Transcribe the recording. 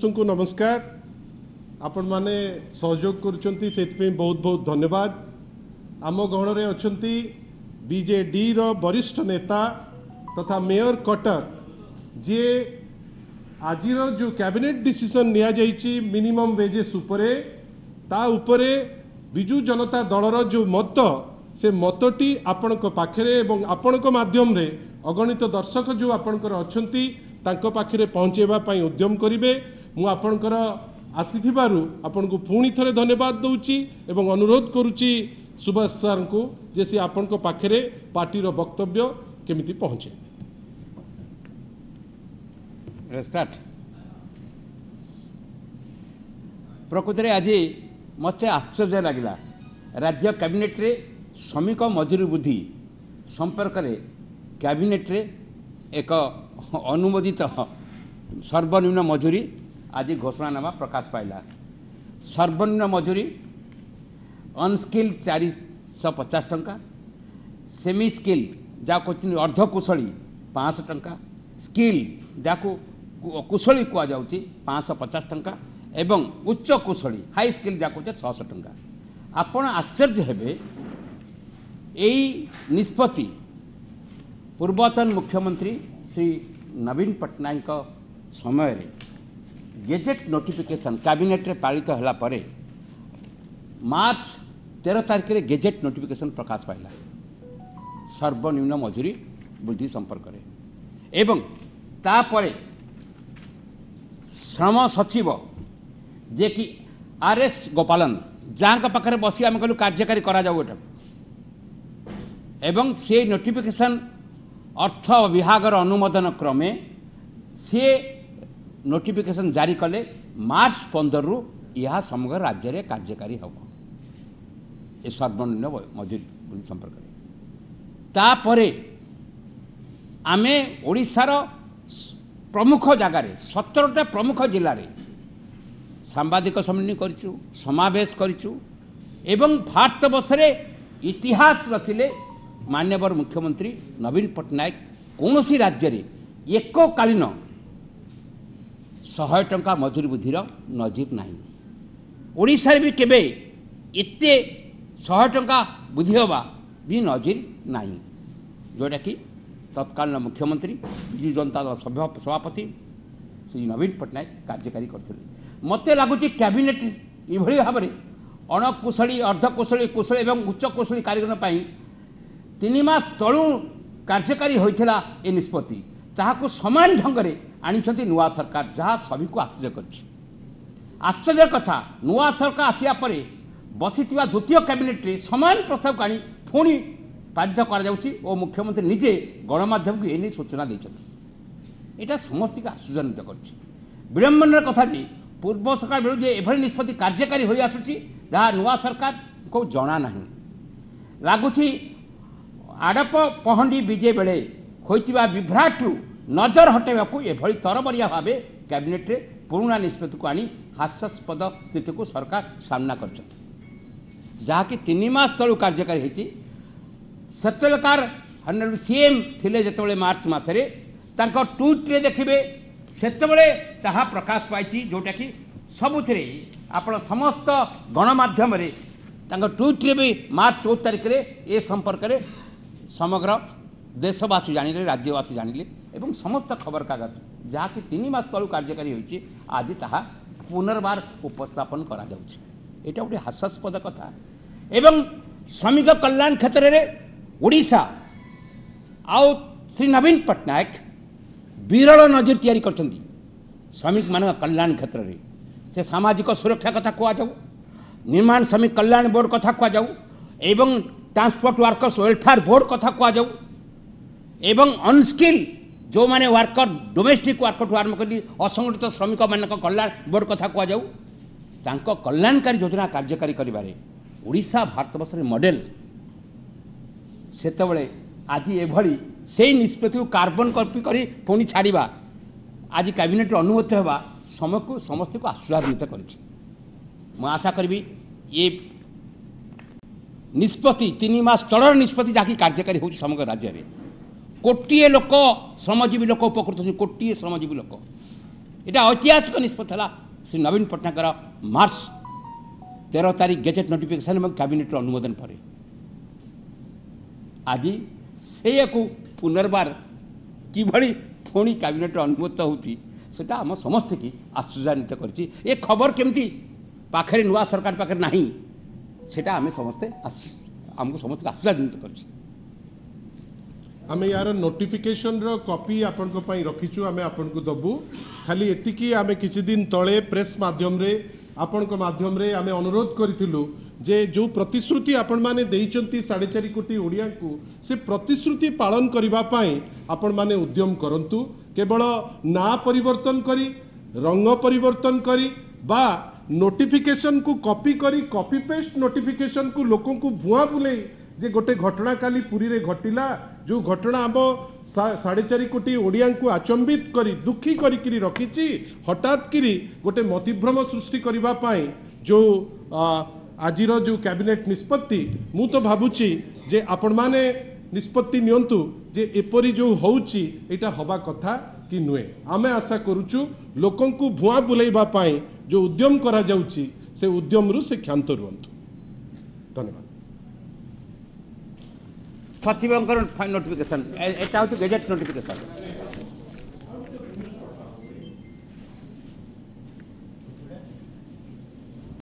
तुमको नमस्कार आपण माने सहयोग करुचंती सेति बहुत बहुत धन्यवाद। आम गहण रे अछंती बीजेडी रो वरिष्ठ नेता तथा मेयर कटर जे आजिर जो कैबिनेट डिसीजन निया जाइछि मिनिमम वेजेस उपरे ता उपरे बिजु जनता दल रो जो मत से मतटी आपणक पाखरे एवं आपणक माध्यम रे अगणित दर्शक जो आपणकर अछंती तांको पाखरे पहुंचेबा पई उद्यम करिवे। मु आपणकर आसीथिबारु आपनको पुणी थरे धन्यवाद दउची एवं अनुरोध करूची सुभाष सर को जे से आपनको पाखरे पार्टी रो वक्तव्य केमिति पहुंचे। स्टार्ट प्रकृति रे आज मते आश्चर्य लगिला राज्य कैबिनेट रे श्रमिक मजूरी वृद्धि संपर्क रे कैबिनेट रे एक अनुमोदित सर्वनिम्न मजूरी आज घोषणानामा प्रकाश पाइला। सर्वनिम्न मजूरी अनस्किल 450 टंका, सेमी स्किल जाको अर्धकुशली 500 टंका, स्किल जाको कुशली कुआ जाउची 550 टंका एवं उच्च कुशली हाई स्किल जाको 600 टंका। आपण आश्चर्य हेबे एई निष्पत्ति पूर्वतन मुख्यमंत्री श्री नवीन पट्टनायक समय रे गेजेट नोटिफिकेशन कैबिनेट रे पालित होला परे मार्च 13 तारिख रे गेजेट नोटिफिकेशन प्रकाश पाइला सर्वनिम्न मजूरी वृद्धि संपर्क रे एवं तापरे श्रम सचिव जे कि आरएस गोपालन जांक पाखरे बसी आम कहलु कार्यकारी करा जाऊ एटा एवं से नोटिफिकेशन अर्थ विभाग अनुमोदन क्रमे से नोटिफिकेशन जारी कले मार्च 15 रु यह समग्र राज्य रे कार्यकारी हम ए सर्वनिम्न मजूरी वृद्धि संपर्क में तापरे आमे ओडिशार प्रमुख जगार 17टा प्रमुख जिले में सांबादिक सम्मेलन करिचु समावेश करिचु एवं भारत वर्ष इतिहास रचिले मान्यवर मुख्यमंत्री नवीन पट्टनायक कौन सी राज्य रे एककालीन 100 टंका मजूरी वृद्धि नजीर नहीं। ओडिशा भी केबे एते 100 टंका वृद्धि होबा भी नजीर नहीं जोटा कि तत्कालीन मुख्यमंत्री बिजु जनता दल सभापति श्री नवीन पट्टनायक कार्यकारी करते। मते लगुच कैबिनेट इभଳି भाव में अणकुशली अर्धकुशली कुशली एवं उच्च कुशली कारीगर पाई 3 मास तलू कार्यकारी होता ए निष्पत्ति ताहाको समान ढंग से आनी नुआ सरकार जहाँ सभी को आश्चर्य कर आश्चर्य कथा नुआ सरकार आसिया परे बसी द्वितीय कैबिनेट रे समान प्रस्ताव को आनी पुणी पारित कर मुख्यमंत्री निजे गणमाध्यम को एने सूचना देते यहाँ समस्त को आश्चर्यान्वित कर विडंबनार कथा जी पूर्व सरकार बेलू एभली निष्पत्ति कार्यकारी हो आसुची जहाँ नुआ सरकार को जना ना लगुच आड़प पहंडी विजे बेले होइतिबा विभ्राटू नजर हटेबाकू एभली तरबरिया भावे कैबिनेट रे पुराना निष्पत्ति को आनी हास्यास्पद स्थिति को सरकार सामना कर जहाँकि 3 मास तलू कार्यकारी होती सेतेलकार हनरेबल सीएम थिले जेतेबेले मार्च मासरे तांको ट्वीट रे देखिबे सेतेबेले ताहा प्रकाश पाइछि जोटा कि सबुथिरे आपण समस्त गणमाध्यम रे तांको ट्वीट रे भी मार्च 14 तारिख रे ए संपर्क रे समग्र देशवासी जानिले राज्यवासी जानिले एवं समस्त खबर कागज जहाँकि 3 मास तलू कार्यकारी होइछि आज ताहा पुनर्बार उपस्थापन करा जाउछि। एटा गोटे हास्यास्पद कथा एवं श्रमिक कल्याण क्षेत्र में ओडिशा आउ श्री नवीन पट्टनायक विरल नजर तैयारी करछंती श्रमिक मान कल्याण क्षेत्र में से सामाजिक सुरक्षा कथा कह जाऊ निर्माण श्रमिक कल्याण बोर्ड कथा कह जाऊ एवं ट्रांसपोर्ट वर्कर्स वेलफेयर बोर्ड कथा कह जाऊ एवं अनस्किल जो माने वर्कर डोमेस्टिक वर्कर आरंभ कर असंगठित श्रमिक मान कल्याण बोर्ड कथा कह जाऊ तांको कल्याणकारी योजना कार्यकारी करिबारे ओडिशा भारतवर्ष मॉडल सेतबले आज एभली से निष्पत्ति को कार्बन कॉपी करी पुणी छाड़िबा आज कैबिनेट अनुमति होगा समय को समस्त को आश्वादित कर आशा करी ये निष्पत्ति 3 मास चलर निष्पत्ति जहाँकि कार्यकारी हो समग्र राज्य में कोटिए लोक श्रमजीवी लोक उपकृत कोटिए श्रमजीवी लोक এটা ঐতিহাसिक निष्पत्ति है श्री नवीन पट्टनायक मार्च 13 तारीख गेजेट नोटिफिकेशन और कैबिनेट अनुमोदन पर आज से पुनर्बार किभली पुणी कैबिनेट अनुमोदित होती सेटा आम समस्त की आश्चर्यान्वित करछि। ए खबर केमती पाखरे नुआ सरकार पाखरे नहीं सेटा आम समस्ते आमको समस्त आश्चर्यान्वित करछि। आम यार नोटिफिकेशन रो कॉपी आपण को पई रखिछु आम आपण को दबु खाली एतिकी आम किछि दिन तळे प्रेस माध्यम रे आपण को माध्यम रे आम अनुरोध करिथिलु जे जो प्रतिश्रुति आपण माने देइचंती 4.5 कोटी ओडिया को से प्रतिश्रुति पालन करिबा पई आपण माने उद्यम करंतु केवल ना परिवर्तन करी रंग परिवर्तन करी बा नोटिफिकेशन को कॉपी करी कॉपी पेस्ट नोटिफिकेशन को लोकों को भुआ बुले जे गोटे घटना काली पुरी रे घटिला जो घटना आम 4.5 कोटी ओडिया को आचंबित करी दुखी करी रखिची हठात किरी गोटे मतिभ्रम सृष्टि करिबा पाई जो आजिर जो कैबिनेट निष्पत्ति मु तो भाबुची जे आपण माने निष्पत्ति नियंतु जे एपरी जो होउची एटा हवा कथा कि नुए आमे आशा करूचु लोकों को भुआ बुलेइबा पाई जो उद्यम करा जाउची से उद्यम रु से क्षांत रुहंतु। धन्यवाद। सचिव नोटिफिकेशन एटा गेजेट नोटिफिकेशन